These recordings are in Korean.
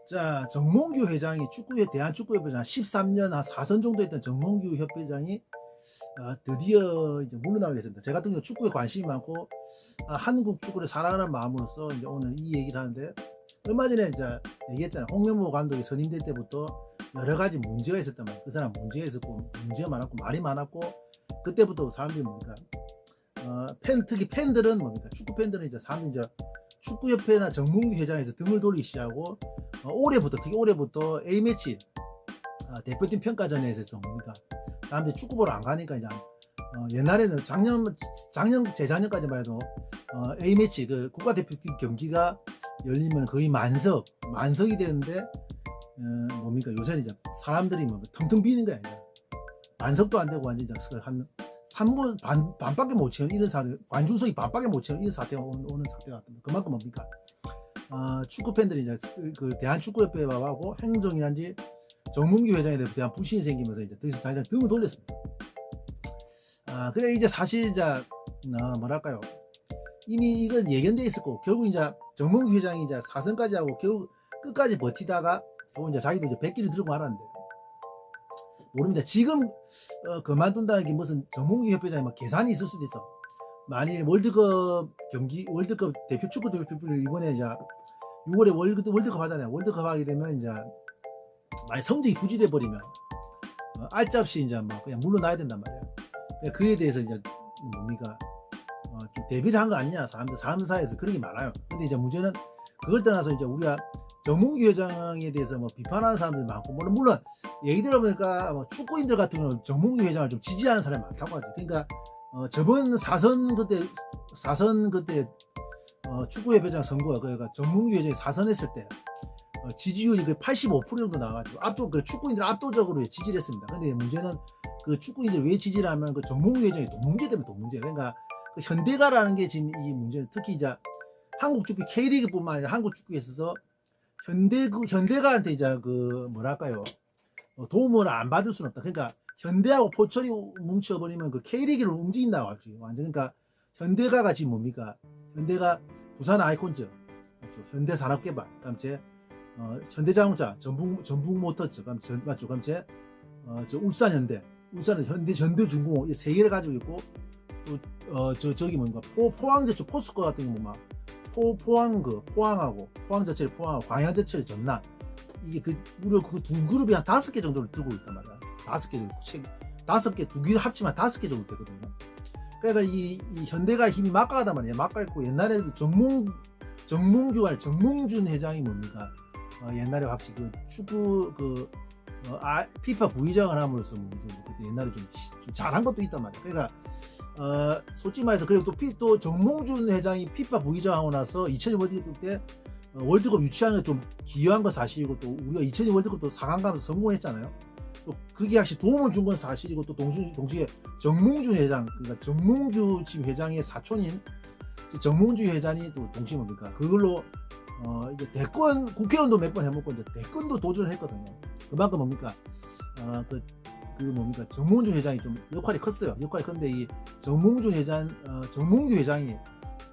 자, 정몽규 회장이 대한축구협회장 13년 한 4선 정도 했던 정몽규 협회장이 드디어 이제 물러나게 됐습니다. 제가 같은 경우 축구에 관심이 많고 한국 축구를 사랑하는 마음으로서 이제 오늘 이 얘기를 하는데, 얼마 전에 이제 얘기했잖아요. 홍명보 감독이 선임될 때부터 여러 가지 문제가 있었단 말이에요. 그 사람 문제가 있었고, 문제가 많았고, 말이 많았고, 그때부터 사람들이 뭡니까? 특히 팬들은 뭡니까? 축구 팬들은 이제 사람들이 이제 축구협회나 정몽규 회장에서 등을 돌리기 시작하고, 특히 올해부터 A매치 대표팀 평가전에서 뭡니까? 사람들이 축구 보러 안 가니까 이제 옛날에는 재작년까지만 해도 A매치 그 국가대표팀 경기가 열리면 거의 만석이 되는데, 뭡니까? 요새는 이제 사람들이 뭐 텅텅 비는 거야. 이제. 만석도 안 되고 완전히 한 3분 반밖에 못 채우는 이런 사태, 관중석이 반밖에 못 채우는 이런 사태가 오는 사태가 왔습니다. 그만큼 뭡니까? 축구 팬들이 이제 그 대한축구협회하고 행정이란지 정몽규 회장에 대한 불신이 생기면서 이제 더 이상 등을 돌렸습니다. 그래 이제 사실 이제 뭐랄까요? 이미 이건 예견돼 있었고, 결국 이제 정몽규 회장이 이제 4선까지 하고 결국 끝까지 버티다가 결국 이제 자기도 이제 백기를 들고 말았는데, 모릅니다. 지금 그만둔다는 게 무슨 정몽규 협회장이 뭐 계산이 있을 수도 있어. 만일 월드컵 대표 축구 대표를 이번에 이제 6월에 월드컵 하잖아요. 월드컵 하게 되면 이제 만약 성적이 부진돼 버리면 알짜없이 이제 뭐 그냥 물러나야 된단 말이야. 그에 대해서 이제 뭡니까? 좀 대비를 한 거 아니냐, 사람들 사이에서 그런 게 많아요. 근데 이제 문제는 그걸 떠나서 이제 우리가 정몽규 회장에 대해서 뭐 비판하는 사람들이 많고, 물론 얘기 들어보니까 뭐 축구인들 같은 경우는 정몽규 회장을 좀 지지하는 사람이 많다고 하죠. 그러니까 저번 4선 그때 축구협회장 선거가, 그러니까 정몽규 회장이 4선 했을 때 지지율이 거의 85% 정도 나와가지고 그 축구인들 압도적으로 지지를 했습니다. 근데 문제는 그 축구인들 왜 지지를 하면 그 정몽규 회장이 돈 문제 때문에 돈 문제. 그러니까 그 현대가라는 게 지금 이 문제는, 특히 이제 한국 축구 K리그뿐만 아니라 한국 축구에 있어서 현대가한테 이제 그 뭐랄까요, 도움을 안 받을 수는 없다. 그러니까 현대하고 포천이 뭉쳐버리면 그 K리그를 움직인다고 하지. 완전. 그러니까 현대가가 지금 뭡니까? 현대가 부산 아이콘즈, 그렇죠? 현대산업개발, 그다음 현대자동차, 전북모터스, 맞죠? 그다음 저 울산현대, 현대중공업, 이 세 개를 가지고 있고, 또 저기 뭔가 포항제철, 포스코 같은 경우 막 포항하고 포항제철, 광양제철, 전남, 이게 무려 그 두 그룹이 한 5개 정도를 들고 있단 말이야. 5개, 두 개 합치면 5개 정도 되거든요. 그러니까 이 현대가 힘이 막강하단 말이야. 막강했고, 옛날에 정몽준 회장이 뭡니까? 옛날에 확실히 그 축구 피파 부의장을 함으로써 그때 옛날에 좀 잘한 것도 있단 말이야. 그러니까 솔직히 말해서, 그리고 또 정몽준 회장이 피파 부의장 하고 나서 2002 월드컵 때 월드컵 유치하는 게 좀 기여한 건 사실이고, 또 우리가 2002 월드컵도 4강 가면서 성공했잖아요. 또 그게 확실히 도움을 준 건 사실이고, 또 동시에 정몽준 회장, 그러니까 정몽규 지금 회장의 사촌인 정몽주 회장이 또 동시에 뭡니까? 그걸로 이제 국회의원도 몇 번 해먹고 이제 대권도 도전했거든요. 그만큼 뭡니까? 뭡니까? 정몽준 회장이 좀 역할이 컸어요. 역할이 컸는데, 이 정몽규 회장이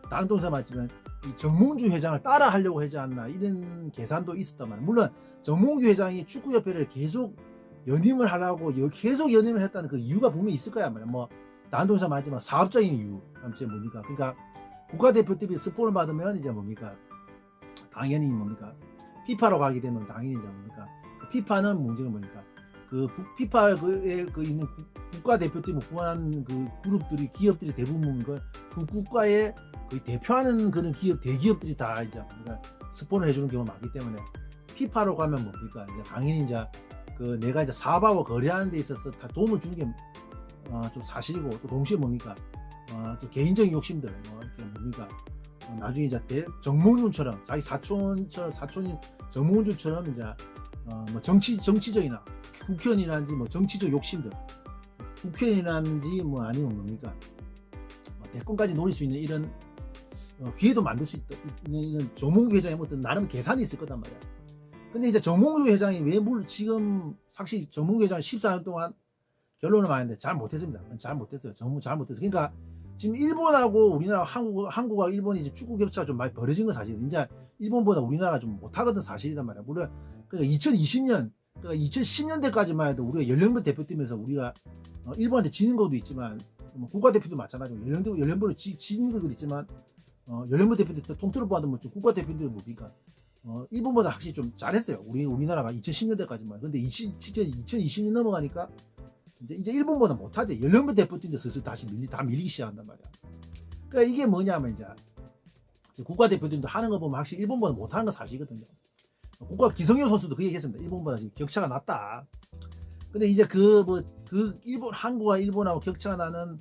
다른 동사 맞지만 이 정몽준 회장을 따라 하려고 하지 않나, 이런 계산도 있었단 말이에요. 물론 정몽규 회장이 축구협회를 계속 연임을 하려고 계속 연임을 했다는 그 이유가 분명히 있을 거야 말이야. 뭐 다른 동사 맞지만 사업적인 이유, 뭡니까? 그러니까 국가대표팀이 스폰을 받으면 이제 뭡니까? 당연히 뭡니까? 피파로 가게 되면 당연히 이제 뭡니까? 피파는 문제가 뭡니까? 피파에 있는 국가대표팀을 구한 그 그룹들이, 기업들이 대부분 그 국가에 거의 대표하는 그런 대기업들이 다 이제 뭡니까? 스폰을 해주는 경우가 많기 때문에, 피파로 가면 뭡니까? 이제 당연히 이제 내가 이제 사업하고 거래하는 데 있어서 다 도움을 주는 게 좀 사실이고, 또 동시에 뭡니까? 또 개인적인 욕심들, 이렇게 뭡니까? 나중에 이제 정몽준처럼, 자기 사촌인 정몽준처럼 이제 뭐 정치적이나 국회의원이라든지 뭐 정치적 욕심들, 국회의원이라든지 뭐 아니면 뭡니까? 대권까지 노릴 수 있는 이런 기회도 만들 수 있는 이런 정몽규 회장의 어떤 나름 계산이 있을 거단 말이야. 근데 이제 정몽규 회장이 지금 사실 정몽규 회장이 14년 동안 결론을 말했는데 잘 못했습니다. 잘 못했어요. 정말 잘 못했어요. 그러니까 지금 일본하고 우리나라 한국과 일본이 지금 축구 격차가 좀 많이 벌어진 건 사실이야. 이제 일본보다 우리나라가 좀 못하거든 사실이란 말이야. 물론 그러니까 2020년 그러니까 2010년대까지만 해도 우리가 연령별 대표팀에서 우리가 일본한테 지는 것도 있지만 국가대표도 마찬가지고 연령별로 지는 것도 있지만 연령별 대표팀 통틀어 봐도 뭐 국가대표도 뭡니까 일본보다 확실히 좀 잘했어요. 우리나라가 2010년대까지만. 근데 2020년 넘어가니까 이제 일본보다 못하지. 연령별 대표팀도 슬슬 다시 밀리기 시작한단 말이야. 그러니까 이게 뭐냐면 이제 국가대표팀도 하는 거 보면 확실히 일본보다 못하는 건 사실이거든요. 국가 기성용 선수도 그 얘기했습니다. 일본보다 지금 격차가 낮다. 근데 이제 일본 한국과 일본하고 격차가 나는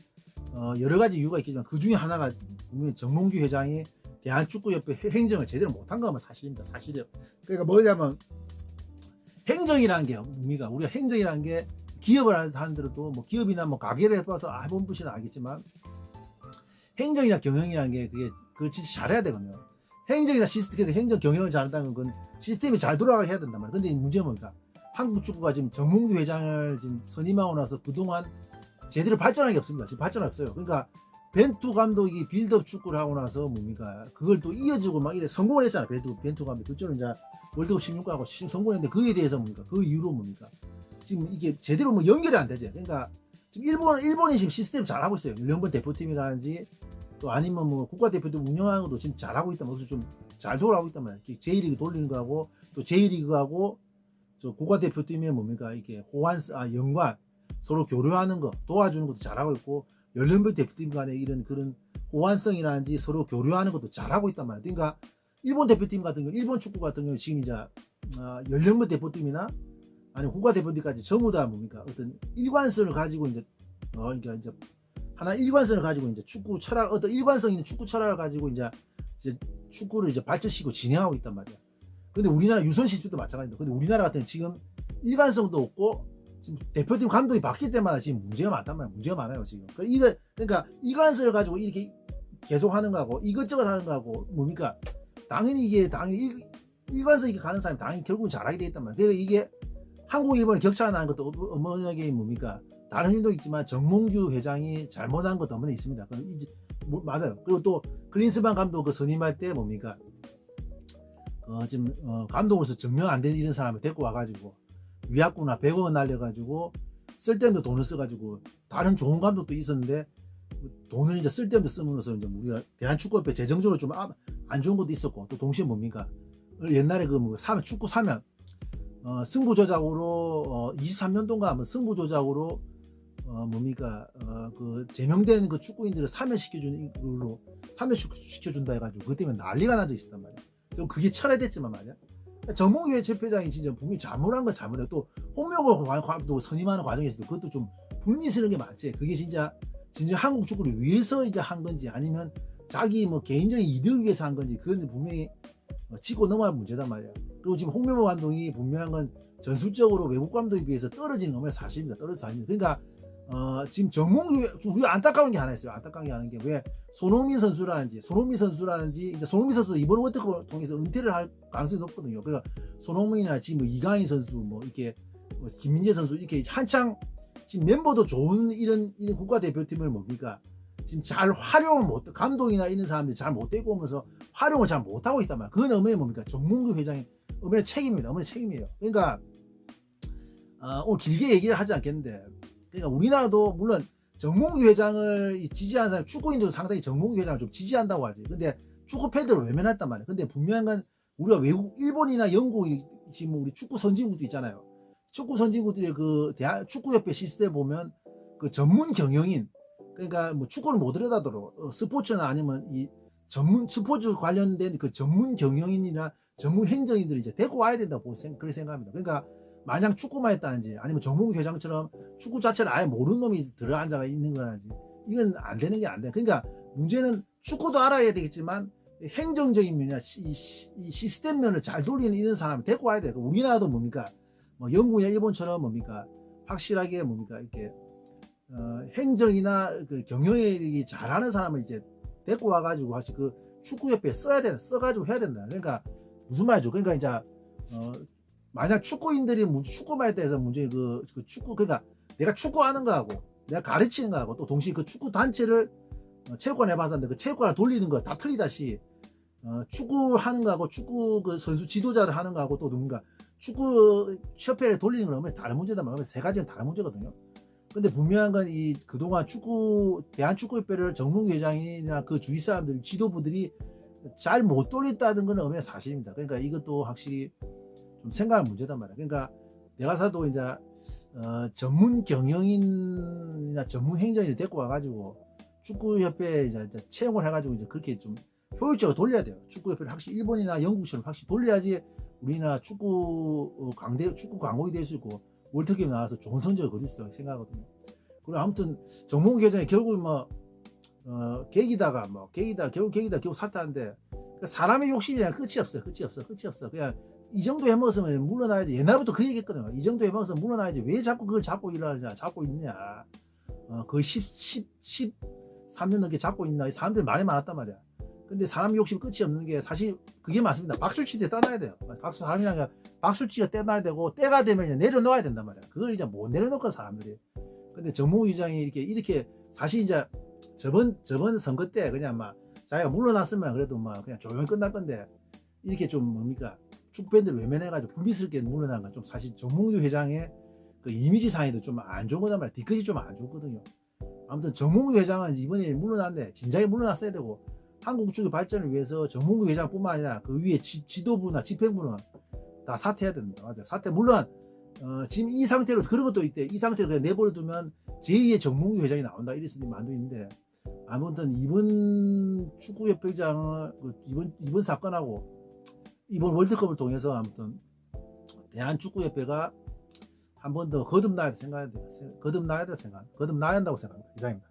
여러 가지 이유가 있겠지만 그 중에 하나가 분명히 정몽규 회장이 대한축구협회 행정을 제대로 못한 거면 사실입니다. 사실이요. 그러니까 뭐냐면 행정이라는 게 뭡니까? 우리가 행정이라는 게 기업을 하는 사람들도 뭐 기업이나 뭐 가게를 해봐서 해본 분이는 알겠지만 행정이나 경영이라는 게 그걸 진짜 잘해야 되거든요. 행정이나 시스템, 행정 경영을 잘한다는 건 시스템이 잘 돌아가게 해야 된단 말이에요. 근데 문제는 뭡니까? 한국 축구가 지금 정몽규 회장을 지금 선임하고 나서 그동안 제대로 발전한 게 없습니다. 지금 발전 없어요. 그러니까 벤투 감독이 빌드업 축구를 하고 나서 뭡니까? 그걸 또 이어지고 막 이래 성공을 했잖아. 벤투 감독. 그쪽은 이제 월드컵 16가고 성공했는데 그에 대해서 뭡니까? 그 이유로 뭡니까? 지금 이게 제대로 뭐 연결이 안 되죠. 그러니까 지금 일본이 지금 시스템 잘하고 있어요. 연령별 대표팀이라든지 또 아니면 뭐 국가대표도 운영하는 것도 지금 잘하고 있단 말이에요. 좀 잘 돌아가고 있단 말이에요. J리그 돌리는 거하고 또 J리그하고 저 국가대표팀이 뭡니까? 이게 연관 서로 교류하는 거 도와주는 것도 잘하고 있고 연령별 대표팀 간에 이런 그런 호환성이라든지 서로 교류하는 것도 잘하고 있단 말이에요. 그러니까 일본 대표팀 같은 경우, 일본 축구 같은 경우 지금 이제 연령별 대표팀이나 아니면 국가대표팀까지 전부 다 뭡니까? 어떤 일관성을 가지고 이제 그러니까 이제 하나 일관성을 가지고 이제 축구 철학 어떤 일관성 있는 축구 철학을 가지고 이제 축구를 이제 발전시키고 진행하고 있단 말이야. 근데 우리나라 유선 시스템도 마찬가지입니다. 근데 우리나라 같은 경우 지금 일관성도 없고 지금 대표팀 감독이 바뀔 때마다 지금 문제가 많단 말이야. 문제가 많아요 지금. 그러니까 일관성을 가지고 이렇게 계속 하는 거하고 이것저것 하는 거하고 뭡니까? 당연히 일관성 있게 가는 사람이 당연히 결국은 잘하게 돼 있단 말이야. 그래서 이게 한국 일본이 격차가 나는 것도 어머니에게 뭡니까? 다른 일도 있지만 정몽규 회장이 잘못한 것도 어머니 있습니다. 맞아요. 그리고 또 클린스만 감독 그 선임할 때 뭡니까? 지금 감독으로서 증명 안 되는 이런 사람을 데리고 와가지고 위약구나 100억 원 날려가지고 쓸데없는 돈을 써가지고 다른 좋은 감독도 있었는데 돈을 이제 쓸데없는 쓰면서 이제 우리가 대한축구협회 재정적으로 좀 안 좋은 것도 있었고 또 동시에 뭡니까? 옛날에 축구 사면 승부 조작으로 23년도인가 하면 승부 조작으로 뭡니까 그 제명된 그 축구인들을 사면시켜준다 해가지고 그것 때문에 난리가 난 적이 있었단 말이야. 그럼 그게 철회됐지만 말이야. 정몽규 회장이 진짜 분명히 잘못한 건 잘못해. 또 홍명보 감독 선임하는 과정에서도 그것도 좀 불미스러운 게 많지. 그게 진짜 한국 축구를 위해서 이제 한 건지 아니면 자기 뭐 개인적인 이득을 위해서 한 건지 그건 분명히 짚고 넘어갈 문제단 말이야. 그리고 지금 홍명보 감독이 분명한 건 전술적으로 외국 감독에 비해서 떨어지는 건 사실입니다. 떨어져 사실입니다. 그러니까 지금 정몽규 우리가 안타까운 게 하나 있어요. 안타까운 게 하는 게 왜 손흥민 선수라든지 이제 손흥민 선수도 이번 월드컵을 통해서 은퇴를 할 가능성이 높거든요. 그러니까 손흥민이나 지금 이강인 선수 뭐 이렇게 김민재 선수 이렇게 한창 지금 멤버도 좋은 이런 국가대표팀을 뭡니까 지금 잘 활용을 감독이나 이런 사람들이 잘 못 되고 오면서 활용을 잘 못하고 있단 말이야. 그건 어머니 뭡니까 정몽규 회장의 어머니 책임입니다. 어머니 책임이에요. 그러니까 오늘 길게 얘기를 하지 않겠는데 그러니까 우리나라도 물론 정몽규 회장을 지지하는 사람 축구인들도 상당히 정몽규 회장을 좀 지지한다고 하지. 근데 축구 팬들을 외면했단 말이야. 근데 분명한 건 우리가 외국 일본이나 영국 지금 우리 축구 선진국도 있잖아요. 축구 선진국들의 그 축구협회 시스템 보면 그 전문 경영인 그러니까 뭐 축구를 못 들여다도록 스포츠나 아니면 이 전문 스포츠 관련된 그 전문 경영인이나 전문 행정인들을 이제 데리고 와야 된다고 그렇게 생각합니다. 그러니까 마냥 축구만 했다는지 아니면 정몽규 회장처럼 축구 자체를 아예 모르는 놈이 들어앉아 있는 거라든지 이건 안 되는 게 안 돼. 그러니까 문제는 축구도 알아야 되겠지만 행정적인 면이나 이 시스템 면을 잘 돌리는 이런 사람을 데리고 와야 돼. 우리나라도 뭡니까 뭐 영국이나 일본처럼 뭡니까 확실하게 뭡니까 이렇게 행정이나 그 경영이 잘하는 사람을 이제 데리고 와가지고 사실 그 축구협회에 써가지고 해야 된다. 그러니까 무슨 말이죠? 그러니까 이제 만약 축구인들이 축구만 했다 해서 문제 그 축구 그러니까 내가 축구하는 거하고 내가 가르치는 거하고 또 동시에 그 축구 단체를 체육관 해봤었는데 그 체육관을 돌리는 거 다 틀리다시 축구 하는 거하고 축구 그 선수 지도자를 하는 거하고 또 누군가 축구 협회를 돌리는 거는 다른 문제다 말하면 세 가지는 다른 문제거든요. 근데 분명한 건 이 그동안 축구 대한축구협회를 정몽규 회장이나 그 주위 사람들 지도부들이 잘 못 돌렸다는 건 엄연한 사실입니다. 그러니까 이것도 확실히 좀 생각할 문제단 말이야. 그러니까 내가 사도 이제 전문 경영인이나 전문 행정인을 데리고 와가지고 축구협회에 이제 채용을 해가지고 이제 그렇게 좀 효율적으로 돌려야 돼요. 축구협회를 확실히 일본이나 영국처럼 확실히 돌려야지 우리나라 축구 축구 강국이 될 수 있고 월드컵에 나와서 좋은 성적을 거둘 수 있다고 생각하거든요. 그리고 아무튼 정몽규 회장이 결국 뭐 결국 사퇴하는데 사람의 욕심이 그냥 끝이 없어. 그냥 이 정도 해먹었으면 물러나야지. 옛날부터 그 얘기했거든요. 이 정도 해먹었으면 물러나야지. 왜 자꾸 그걸 잡고 일하느냐, 잡고 있느냐. 거의 13년 넘게 잡고 있나. 사람들이 말이 많았단 말이야. 근데 사람 욕심 끝이 없는 게 사실 그게 맞습니다. 박수치 때 떠나야 돼요. 사람이랑 박수치가 떼놔야 되고 때가 되면 이제 내려놓아야 된단 말이야. 그걸 이제 못 내려놓고 사람들이. 근데 정몽규 회장이 이렇게 사실 이제 저번 선거 때 그냥 막 자기가 물러났으면 그래도 막 그냥 조용히 끝날 건데 이렇게 좀 뭡니까 축구팬들 외면해가지고 불미스럽게 물러난 건 좀 사실 정몽규 회장의 그 이미지 상에도 좀 안 좋은 거단 말이야. 뒤끝이 좀 안 좋거든요. 아무튼 정몽규 회장은 이번에 물러났는데 진작에 물러났어야 되고 한국 축구 발전을 위해서 정몽규 회장뿐만 아니라 그 위에 지도부나 집행부는 다 사퇴해야 됩니다. 맞아요. 사퇴 물론 지금 이 상태로 그런 것도 있대. 이 상태로 그냥 내버려 두면 제2의 정몽규 회장이 나온다. 이럴 수도 만도 있는데 아무튼 이번 축구협회장은 이번 사건하고 이번 월드컵을 통해서 아무튼 대한축구협회가 한 번 더 거듭나야 한다고 생각합니다. 이상입니다.